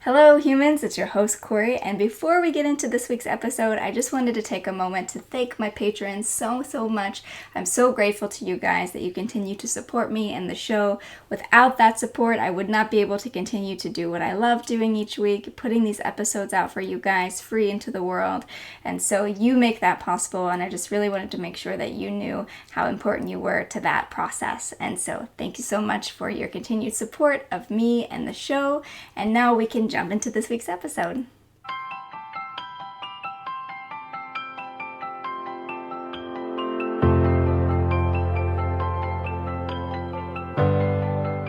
Hello humans, it's your host Kory, and before we get into this week's episode, I just wanted to take a moment to thank my patrons so much. I'm so grateful to you guys that you continue to support me and the show. Without that support, I would not be able to continue to do what I love doing each week, putting these episodes out for you guys free into the world. And so you make that possible, and I just really wanted to make sure that you knew how important you were to that process. And so thank you so much for your continued support of me and the show. And now we can jump into this week's episode.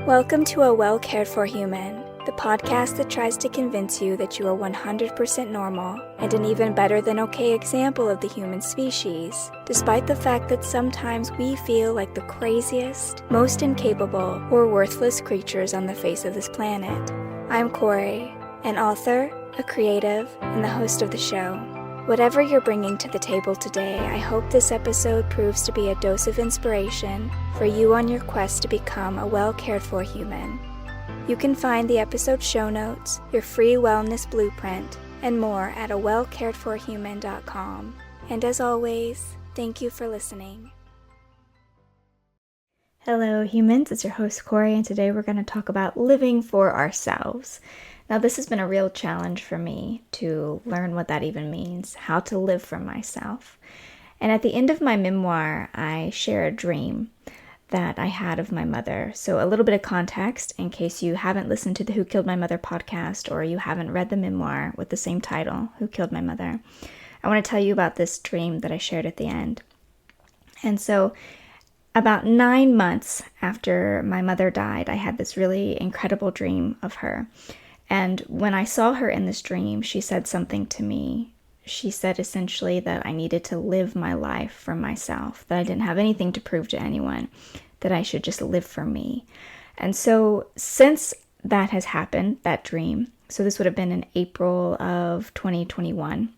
Welcome to A Well Cared For Human, the podcast that tries to convince you that you are 100% normal and an even better than okay example of the human species, despite the fact that sometimes we feel like the craziest, most incapable, or worthless creatures on the face of this planet. I'm Kory, an author, a creative, and the host of the show. Whatever you're bringing to the table today, I hope this episode proves to be a dose of inspiration for you on your quest to become a well-cared-for human. You can find the episode show notes, your free wellness blueprint, and more at awellcaredforhuman.com. And as always, thank you for listening. Hello humans, it's your host Kory, and today we're going to talk about living for ourselves. Now, this has been a real challenge for me to learn what that even means, how to live for myself. And at the end of my memoir, I share a dream that I had of my mother. So a little bit of context in case you haven't listened to the Who Killed My Mother podcast or you haven't read the memoir with the same title, Who Killed My Mother. I want to tell you about this dream that I shared at the end. And so about 9 months after my mother died, I had this really incredible dream of her. And when I saw her in this dream, she said something to me. She said essentially that I needed to live my life for myself, that I didn't have anything to prove to anyone, that I should just live for me. And so since that has happened, that dream, so this would have been in April of 2021.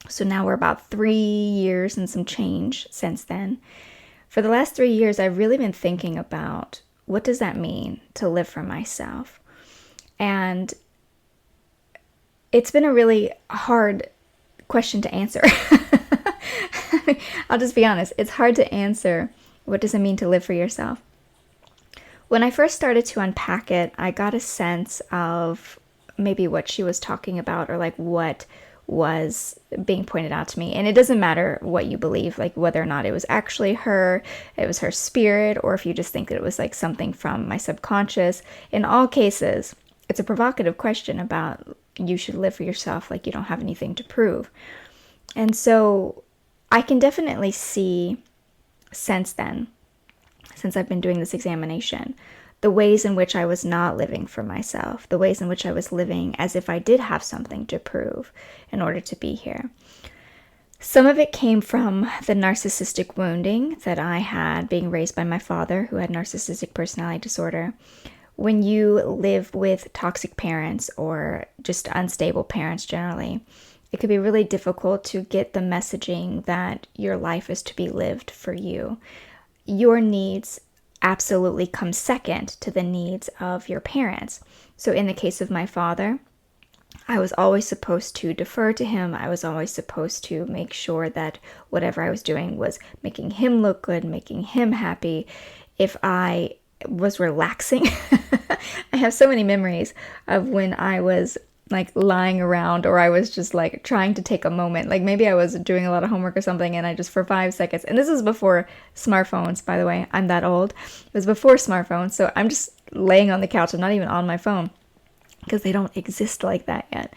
So now we're about 3 years and some change since then. For the last 3 years, I've really been thinking about what does that mean to live for myself? And it's been a really hard question to answer. I'll just be honest. It's hard to answer. What does it mean to live for yourself? When I first started to unpack it, I got a sense of maybe what she was talking about or like what was being pointed out to me. And it doesn't matter what you believe, like whether or not it was actually her, it was her spirit, or if you just think that it was like something from my subconscious. In all cases, it's a provocative question about you should live for yourself like you don't have anything to prove. And so I can definitely see since then, since I've been doing this examination, the ways in which I was not living for myself, the ways in which I was living as if I did have something to prove in order to be here. Some of it came from the narcissistic wounding that I had being raised by my father, who had narcissistic personality disorder. When you live with toxic parents or just unstable parents generally, it could be really difficult to get the messaging that your life is to be lived for you. Your needs absolutely come second to the needs of your parents. So in the case of my father, I was always supposed to defer to him. I was always supposed to make sure that whatever I was doing was making him look good, making him happy. If I was relaxing, I have so many memories of when I was like lying around or I was just like trying to take a moment. Like maybe I was doing a lot of homework or something and I just for 5 seconds, and this is before smartphones, by the way, I'm that old. It was before smartphones. So I'm just laying on the couch and not even on my phone because they don't exist like that yet.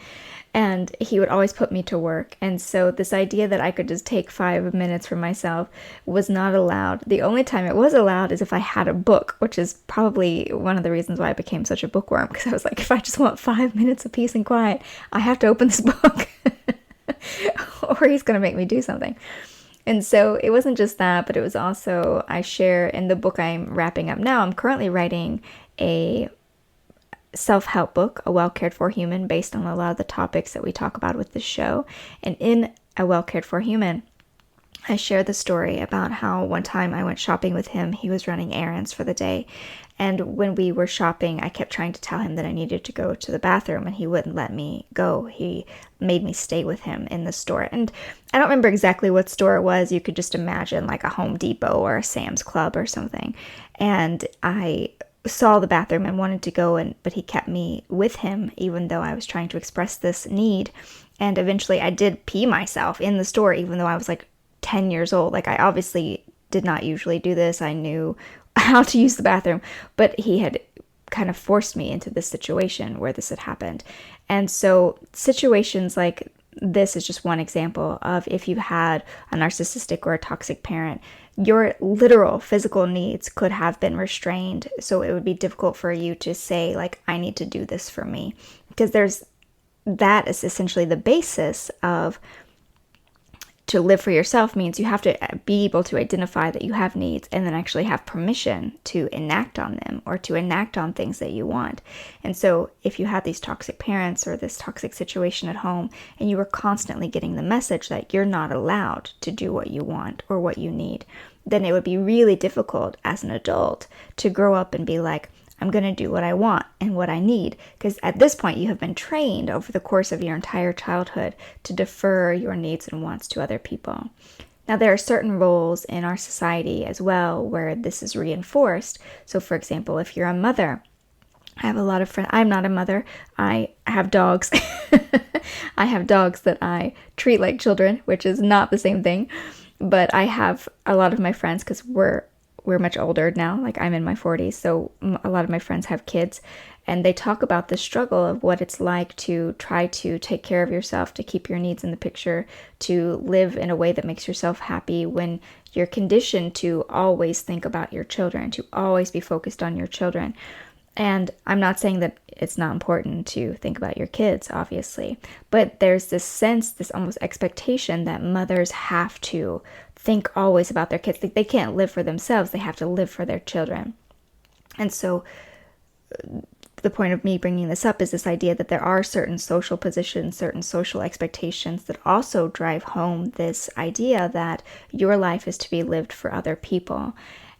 And he would always put me to work. And so this idea that I could just take 5 minutes for myself was not allowed. The only time it was allowed is if I had a book, which is probably one of the reasons why I became such a bookworm. Because I was like, if I just want 5 minutes of peace and quiet, I have to open this book or he's going to make me do something. And so it wasn't just that, but it was also, I share in the book I'm wrapping up now, I'm currently writing a self-help book, A Well Cared For Human, based on a lot of the topics that we talk about with this show. And in A Well Cared For Human, I shared the story about how one time I went shopping with him. He was running errands for the day. And when we were shopping, I kept trying to tell him that I needed to go to the bathroom, and he wouldn't let me go. He made me stay with him in the store. And I don't remember exactly what store it was. You could just imagine like a Home Depot or a Sam's Club or something. And I saw the bathroom and wanted to go, but he kept me with him, even though I was trying to express this need. And eventually I did pee myself in the store, even though I was like 10 years old. Like, I obviously did not usually do this. I knew how to use the bathroom, but he had kind of forced me into this situation where this had happened. And so situations like this is just one example of if you had a narcissistic or a toxic parent, your literal physical needs could have been restrained. So it would be difficult for you to say, like, I need to do this for me, because that is essentially the basis of to live for yourself. Means you have to be able to identify that you have needs and then actually have permission to enact on them or to enact on things that you want. And so if you had these toxic parents or this toxic situation at home and you were constantly getting the message that you're not allowed to do what you want or what you need, then it would be really difficult as an adult to grow up and be like, I'm going to do what I want and what I need. Because at this point, you have been trained over the course of your entire childhood to defer your needs and wants to other people. Now, there are certain roles in our society as well where this is reinforced. So, for example, if you're a mother, I have a lot of friends. I'm not a mother. I have dogs. I have dogs that I treat like children, which is not the same thing. But I have a lot of my friends, because we're much older now, like I'm in my 40s, so a lot of my friends have kids, and they talk about the struggle of what it's like to try to take care of yourself, to keep your needs in the picture, to live in a way that makes yourself happy when you're conditioned to always think about your children, to always be focused on your children. And I'm not saying that it's not important to think about your kids, obviously, but there's this sense, this almost expectation that mothers have to think always about their kids. They can't live for themselves. They have to live for their children. And so the point of me bringing this up is this idea that there are certain social positions, certain social expectations that also drive home this idea that your life is to be lived for other people.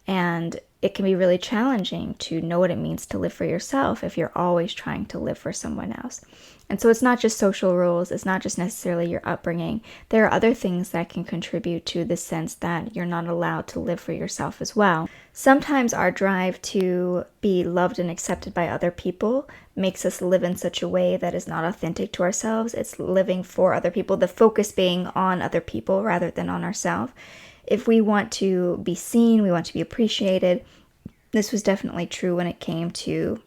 And it can be really challenging to know what it means to live for yourself if you're always trying to live for someone else. And so it's not just social rules, it's not just necessarily your upbringing. There are other things that can contribute to the sense that you're not allowed to live for yourself as well. Sometimes our drive to be loved and accepted by other people makes us live in such a way that is not authentic to ourselves. It's living for other people, the focus being on other people rather than on ourselves. If we want to be seen, we want to be appreciated. This was definitely true when it came to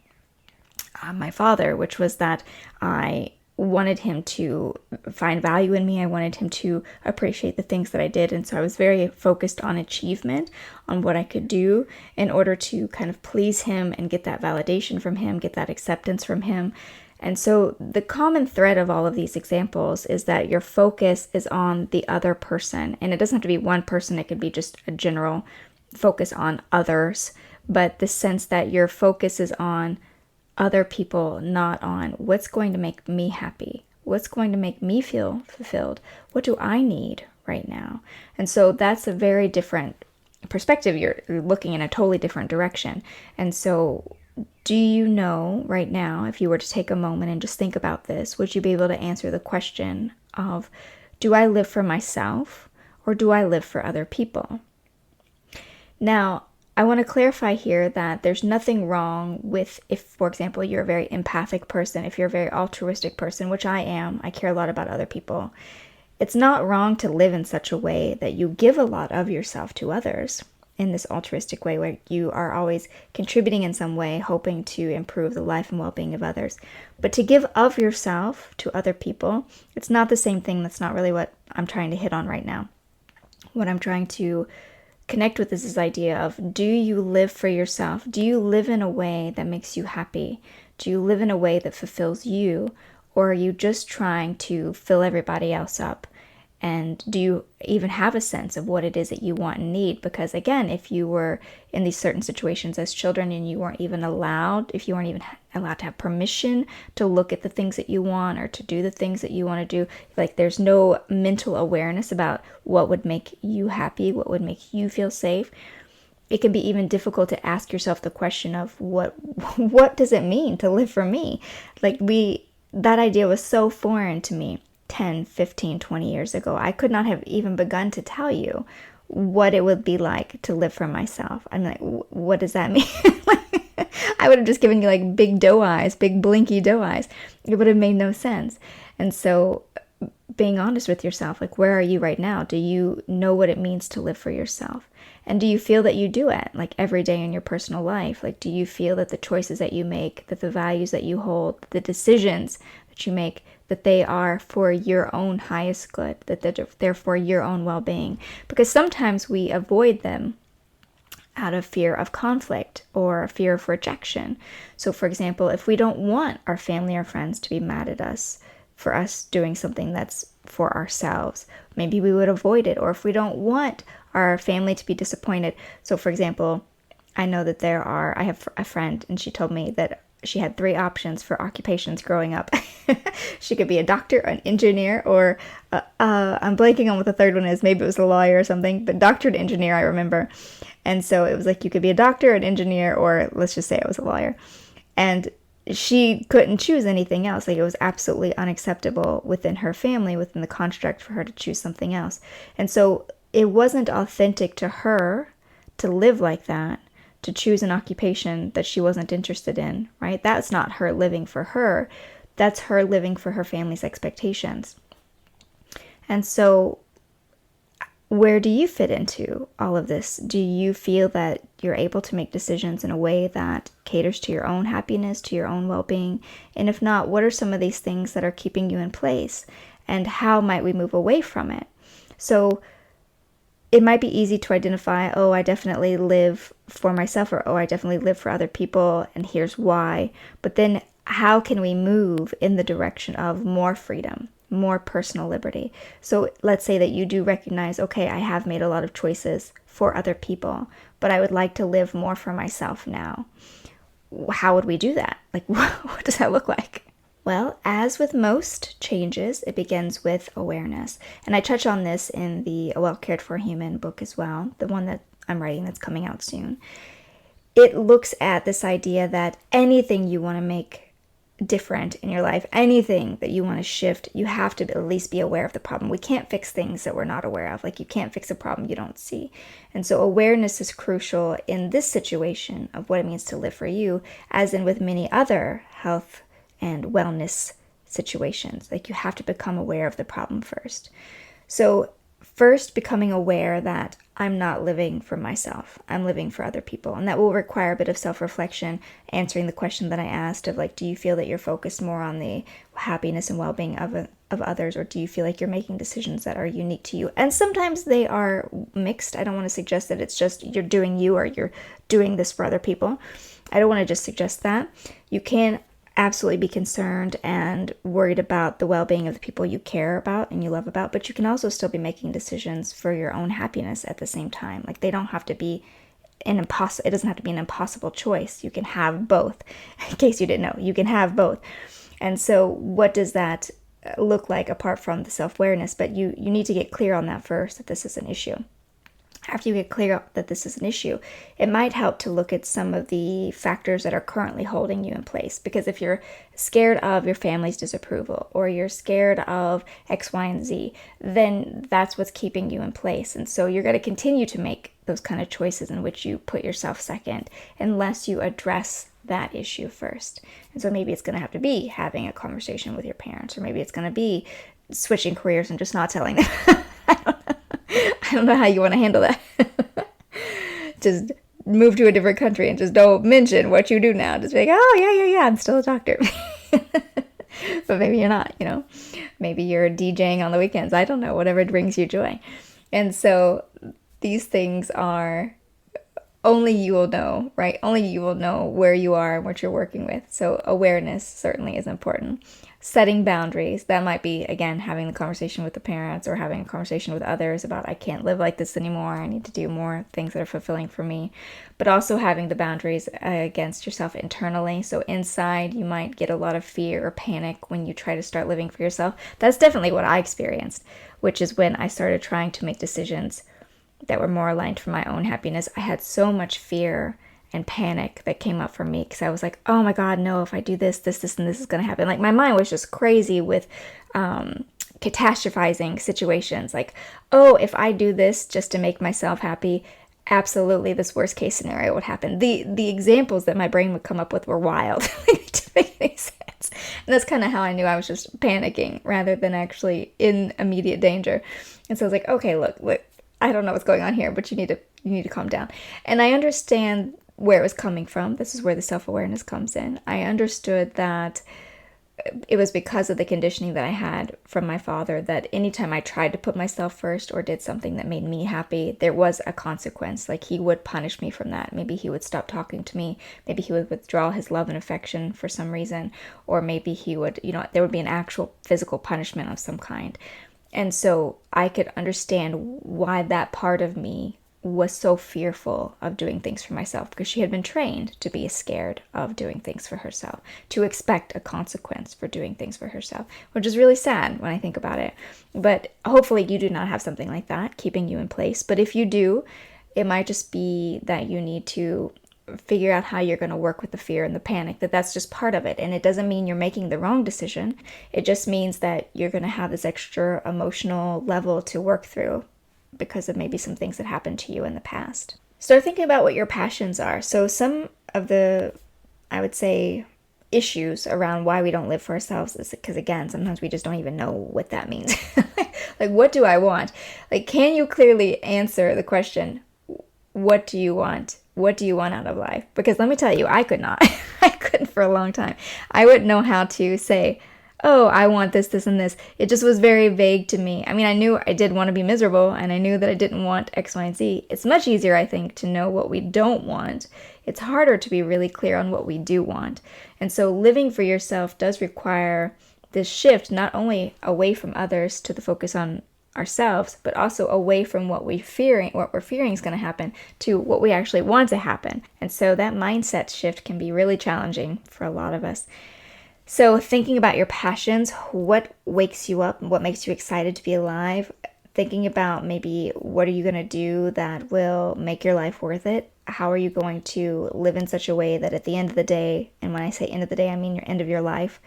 my father, which was that I wanted him to find value in me. I wanted him to appreciate the things that I did. And so I was very focused on achievement, on what I could do in order to kind of please him and get that validation from him, get that acceptance from him. And so the common thread of all of these examples is that your focus is on the other person. And it doesn't have to be one person. It could be just a general focus on others. But the sense that your focus is on other people, not on what's going to make me happy, what's going to make me feel fulfilled, what do I need right now? And so that's a very different perspective. You're looking in a totally different direction. And so do you know right now, if you were to take a moment and just think about this, would you be able to answer the question of, do I live for myself or do I live for other people? Now, I want to clarify here that there's nothing wrong with if, for example, you're a very empathic person, if you're a very altruistic person, which I am, I care a lot about other people. It's not wrong to live in such a way that you give a lot of yourself to others in this altruistic way where you are always contributing in some way, hoping to improve the life and well-being of others. But to give of yourself to other people, it's not the same thing. That's not really what I'm trying to hit on right now. What I'm trying to connect with is this idea of, do you live for yourself? Do you live in a way that makes you happy? Do you live in a way that fulfills you? Or are you just trying to fill everybody else up? And do you even have a sense of what it is that you want and need? Because again, if you were in these certain situations as children and you weren't even allowed, if you weren't even allowed to have permission to look at the things that you want or to do the things that you want to do, like there's no mental awareness about what would make you happy, what would make you feel safe. It can be even difficult to ask yourself the question of what does it mean to live for me? Like that idea was so foreign to me 10, 15, 20 years ago. I could not have even begun to tell you what it would be like to live for myself. I'm like, what does that mean? I would have just given you like big doe eyes, big blinky doe eyes. It would have made no sense. And so being honest with yourself, like where are you right now? Do you know what it means to live for yourself? And do you feel that you do it like every day in your personal life? Like, do you feel that the choices that you make, that the values that you hold, the decisions that you make, that they are for your own highest good, that they're for your own well-being? Because sometimes we avoid them out of fear of conflict or fear of rejection. So for example, if we don't want our family or friends to be mad at us for us doing something that's for ourselves, maybe we would avoid it. Or if we don't want our family to be disappointed. So for example, I know that I have a friend, and she told me that she had 3 options for occupations growing up. She could be a doctor, an engineer, or I'm blanking on what the third one is. Maybe it was a lawyer or something, but doctor to engineer, I remember. And so it was like you could be a doctor, an engineer, or let's just say it was a lawyer. And she couldn't choose anything else. Like it was absolutely unacceptable within her family, within the construct, for her to choose something else. And so it wasn't authentic to her to live like that, to choose an occupation that she wasn't interested in, right? That's not her living for her. That's her living for her family's expectations. And so where do you fit into all of this? Do you feel that you're able to make decisions in a way that caters to your own happiness, to your own well-being? And if not, what are some of these things that are keeping you in place? And how might we move away from it? So it might be easy to identify, oh, I definitely live for myself, or oh, I definitely live for other people, and here's why. But then how can we move in the direction of more freedom, more personal liberty? So let's say that you do recognize, okay, I have made a lot of choices for other people, but I would like to live more for myself now. How would we do that? Like, what does that look like? Well, as with most changes, it begins with awareness. And I touch on this in the Well Cared for Human book as well, the one that I'm writing that's coming out soon. It looks at this idea that anything you want to make different in your life, anything that you want to shift, you have to at least be aware of the problem. We can't fix things that we're not aware of. Like you can't fix a problem you don't see. And so awareness is crucial in this situation of what it means to live for you, as in with many other health and wellness situations. Like you have to become aware of the problem first. So first, becoming aware that I'm not living for myself, I'm living for other people. And that will require a bit of self-reflection, answering the question that I asked of like, do you feel that you're focused more on the happiness and well-being of others, or do you feel like you're making decisions that are unique to you? And sometimes they are mixed. I don't want to suggest that it's just you're doing you or you're doing this for other people. I don't want to just suggest that. You can absolutely be concerned and worried about the well-being of the people you care about and you love about, but you can also still be making decisions for your own happiness at the same time. Like they don't have to be it doesn't have to be an impossible choice. You can have both. In case you didn't know, you can have both. And so what does that look like apart from the self-awareness? But you need to get clear on that first, that this is an issue. After you get clear that this is an issue, it might help to look at some of the factors that are currently holding you in place. Because if you're scared of your family's disapproval, or you're scared of X, Y, and Z, then that's what's keeping you in place. And so you're going to continue to make those kind of choices in which you put yourself second, unless you address that issue first. And so maybe it's going to have to be having a conversation with your parents, or maybe it's going to be switching careers and just not telling them. I don't know how you want to handle that. Just move to a different country and just don't mention what you do now. Just be like, oh, yeah, I'm still a doctor. But maybe you're not, Maybe you're DJing on the weekends. I don't know, whatever brings you joy. And so these things are only you will know, right? Only you will know where you are and what you're working with. So awareness certainly is important. setting boundaries. That might be, again, having the conversation with the parents or having a conversation with others about, I can't live like this anymore. I need to do more things that are fulfilling for me. But also having the boundaries against yourself internally. So inside, you might get a lot of fear or panic when you try to start living for yourself. That's definitely what I experienced, which is when I started trying to make decisions that were more aligned for my own happiness. I had so much fear and panic that came up for me because I was like, oh my God, no, if I do this, and this is going to happen. Like my mind was just crazy with catastrophizing situations. Like, oh, if I do this just to make myself happy, absolutely this worst case scenario would happen. The examples that my brain would come up with were wild. It didn't make any sense. And that's kind of how I knew I was just panicking rather than actually in immediate danger. And so I was like, okay, look, I don't know what's going on here, but you need to calm down. And I understand where it was coming from. This is where the self-awareness comes in. I understood that it was because of the conditioning that I had from my father that anytime I tried to put myself first or did something that made me happy, there was a consequence. Like he would punish me from that. Maybe he would stop talking to me. Maybe he would withdraw his love and affection for some reason. Or maybe he would, there would be an actual physical punishment of some kind. And so I could understand why that part of me was so fearful of doing things for myself, because she had been trained to be scared of doing things for herself, to expect a consequence for doing things for herself, which is really sad when I think about it. But hopefully you do not have something like that keeping you in place. But if you do, it might just be that you need to figure out how you're going to work with the fear and the panic, that's just part of it. And it doesn't mean you're making the wrong decision. It just means that you're going to have this extra emotional level to work through because of maybe some things that happened to you in the past. Start thinking about what your passions are. So some of the, I would say, issues around why we don't live for ourselves is because, again, sometimes we just don't even know what that means. Like, what do I want? Like, can you clearly answer the question, what do you want? What do you want out of life? Because let me tell you, I could not. I couldn't for a long time. I wouldn't know how to say, oh, I want this, this, and this. It just was very vague to me. I mean, I knew I did want to be miserable, and I knew that I didn't want X, Y, and Z. It's much easier, I think, to know what we don't want. It's harder to be really clear on what we do want. And so living for yourself does require this shift, not only away from others to the focus on ourselves, but also away from what we're fearing is going to happen to what we actually want to happen. And so that mindset shift can be really challenging for a lot of us. So thinking about your passions, what wakes you up, what makes you excited to be alive, thinking about maybe what are you going to do that will make your life worth it? How are you going to live in such a way that at the end of the day, and when I say end of the day, I mean your end of your life.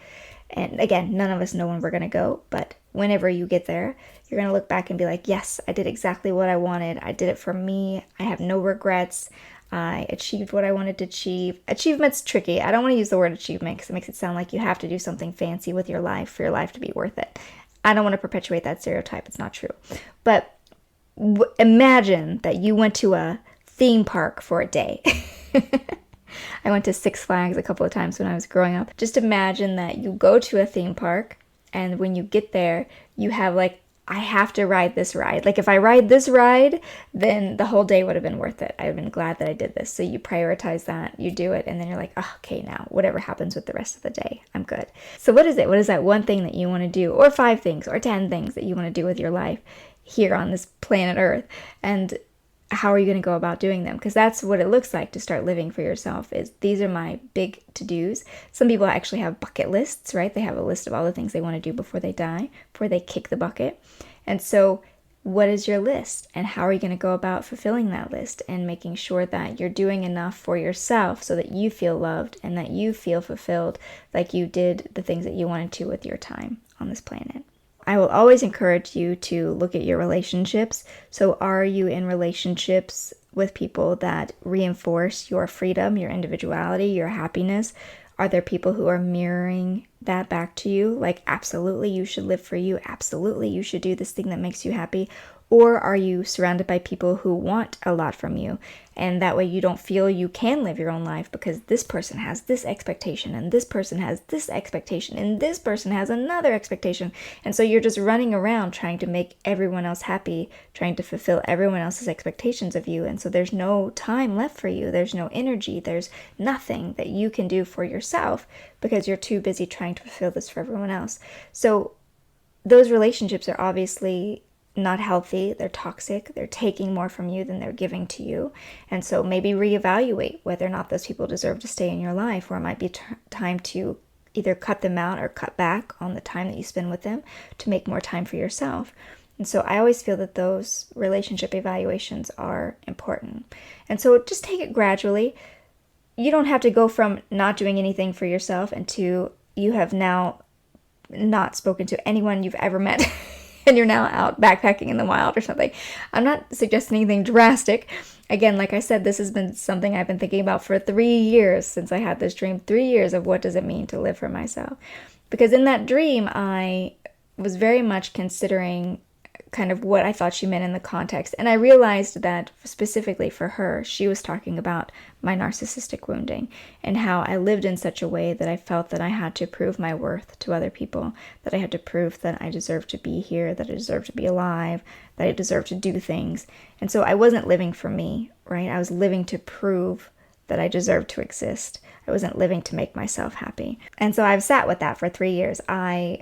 And again, none of us know when we're going to go, but whenever you get there, you're going to look back and be like, yes, I did exactly what I wanted. I did it for me. I have no regrets. I achieved what I wanted to achieve. Achievement's tricky. I don't want to use the word achievement because it makes it sound like you have to do something fancy with your life for your life to be worth it. I don't want to perpetuate that stereotype. It's not true. But imagine that you went to a theme park for a day. I went to Six Flags a couple of times when I was growing up. Just imagine that you go to a theme park, and when you get there, you have like, I have to ride this ride. Like if I ride this ride, then the whole day would have been worth it. I've been glad that I did this. So you prioritize that, you do it, and then you're like, oh, okay, now whatever happens with the rest of the day, I'm good. So what is it? What is that one thing that you want to do, or 5 things, or 10 things that you want to do with your life here on this planet Earth? And how are you going to go about doing them? Because that's what it looks like to start living for yourself. Is these are my big to-dos. Some people actually have bucket lists, right? They have a list of all the things they want to do before they die, before they kick the bucket. And so what is your list? And how are you going to go about fulfilling that list and making sure that you're doing enough for yourself so that you feel loved and that you feel fulfilled, like you did the things that you wanted to with your time on this planet? I will always encourage you to look at your relationships. So are you in relationships with people that reinforce your freedom, your individuality, your happiness? Are there people who are mirroring that back to you? Like, absolutely, you should live for you. Absolutely, you should do this thing that makes you happy. Or are you surrounded by people who want a lot from you? And that way you don't feel you can live your own life because this person has this expectation and this person has this expectation and this person has another expectation. And so you're just running around trying to make everyone else happy, trying to fulfill everyone else's expectations of you. And so there's no time left for you. There's no energy. There's nothing that you can do for yourself because you're too busy trying to fulfill this for everyone else. So those relationships are obviously not healthy. They're toxic. They're taking more from you than they're giving to you. And so maybe reevaluate whether or not those people deserve to stay in your life, or it might be time to either cut them out or cut back on the time that you spend with them to make more time for yourself. And so I always feel that those relationship evaluations are important. And so just take it gradually. You don't have to go from not doing anything for yourself into you have now not spoken to anyone you've ever met and you're now out backpacking in the wild or something. I'm not suggesting anything drastic. Again, like I said, this has been something I've been thinking about for 3 years since I had this dream. 3 years of what does it mean to live for myself. Because in that dream, I was very much considering kind of what I thought she meant in the context. And I realized that specifically for her, she was talking about my narcissistic wounding and how I lived in such a way that I felt that I had to prove my worth to other people, that I had to prove that I deserved to be here, that I deserved to be alive, that I deserved to do things. And so I wasn't living for me, right? I was living to prove that I deserved to exist. I wasn't living to make myself happy. And so I've sat with that for 3 years. I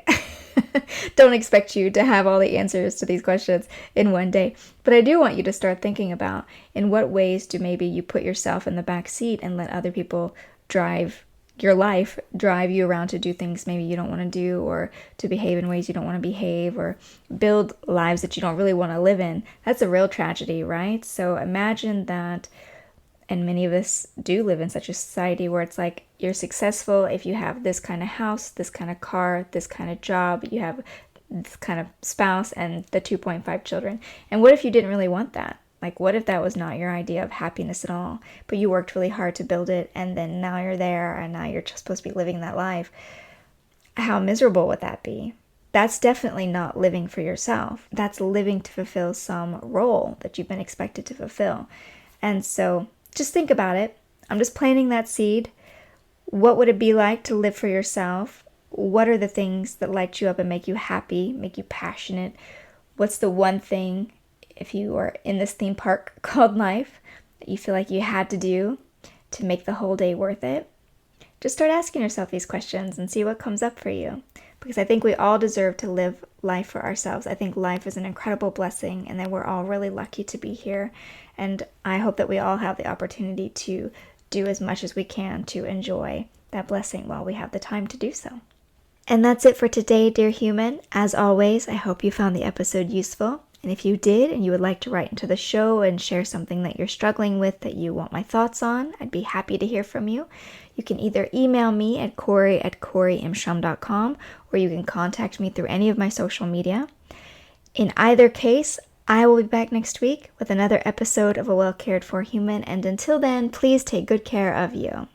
don't expect you to have all the answers to these questions in one day, but I do want you to start thinking about in what ways do maybe you put yourself in the back seat and let other people drive your life, drive you around to do things maybe you don't want to do, or to behave in ways you don't want to behave, or build lives that you don't really want to live in. That's a real tragedy, right? So imagine that. And many of us do live in such a society where it's like you're successful if you have this kind of house, this kind of car, this kind of job, you have this kind of spouse and the 2.5 children. And what if you didn't really want that? Like, what if that was not your idea of happiness at all, but you worked really hard to build it, and then now you're there and now you're just supposed to be living that life? How miserable would that be? That's definitely not living for yourself. That's living to fulfill some role that you've been expected to fulfill. And so just think about it. I'm just planting that seed. What would it be like to live for yourself? What are the things that light you up and make you happy, make you passionate? What's the one thing, if you are in this theme park called life, that you feel like you had to do to make the whole day worth it? Just start asking yourself these questions and see what comes up for you. Because I think we all deserve to live life for ourselves. I think life is an incredible blessing and that we're all really lucky to be here. And I hope that we all have the opportunity to do as much as we can to enjoy that blessing while we have the time to do so. And that's it for today, dear human. As always, I hope you found the episode useful. And if you did and you would like to write into the show and share something that you're struggling with that you want my thoughts on, I'd be happy to hear from you. You can either email me at Kory@koryimshum.com, or you can contact me through any of my social media. In either case, I will be back next week with another episode of A Well Cared For Human, and until then, please take good care of you.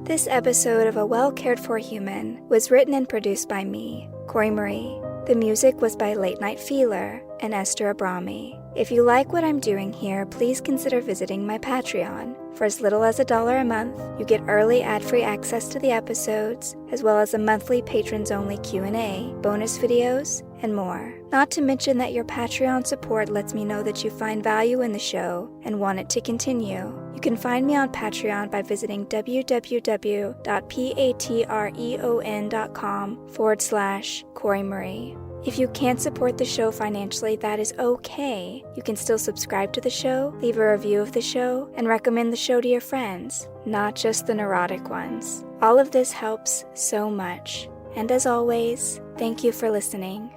This episode of A Well Cared For Human was written and produced by me, Kory Marie. The music was by Late Night Feeler and Esther Abrami. If you like what I'm doing here, please consider visiting my Patreon. For as little as $1 a month, you get early ad-free access to the episodes, as well as a monthly patrons-only Q&A, bonus videos, and more. Not to mention that your Patreon support lets me know that you find value in the show and want it to continue. You can find me on Patreon by visiting www.patreon.com/Kory Marie. If you can't support the show financially, that is okay. You can still subscribe to the show, leave a review of the show, and recommend the show to your friends, not just the neurotic ones. All of this helps so much. And as always, thank you for listening.